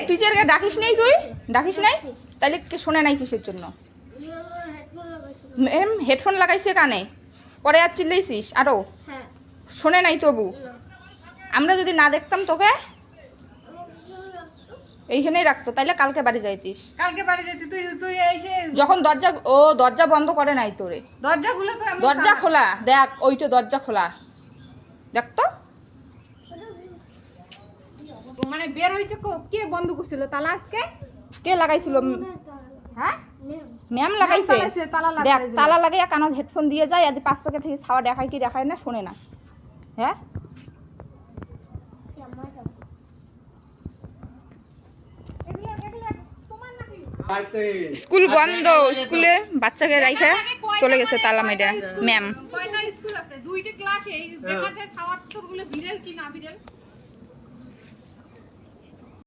টিচারকে ডাকিস নেই, তুই ডাকিস নাই? তাহলে শোনে নাই কিসের জন্য? হেডফোন লাগাইছে কানে, পরে আর চিল্লাইছিস আরো? শোনে নাই তবু? আমরা যদি না দেখতাম তোকে এইখানেই রাখতো, তাইলে কালকে বাড়ি যাইতিস। কালকে বাড়ি যেতে তুই এসে যখন দরজা বন্ধ করে নাই তোরে, দরজাগুলো তো দরজা খোলা দেখ, ওইটা দরজা খোলা দেখ তো। মানে বের হইতে কে বন্ধ করছিল তালা? আজকে কে লাগাইছিল? হ্যাঁ ম্যাম লাগাইছে। তালা দেখ তালা লাগাইয়া কানত হেডফোন দিয়ে যায়, আর 5 প্যাকেট থেকে ছাওয়া দেখায় কি দেখায় না, শোনে না। হ্যাঁ স্কুল বন্ধ, স্কুলে বাচ্চাকে রাইখা চলে গেছে তালা মাইরা ম্যাম। কয়টা স্কুল আছে? 2টা ক্লাসে দেখা যায় ছাওয়াত্তর গুলো ভিড়েল কি না ভিড়েল।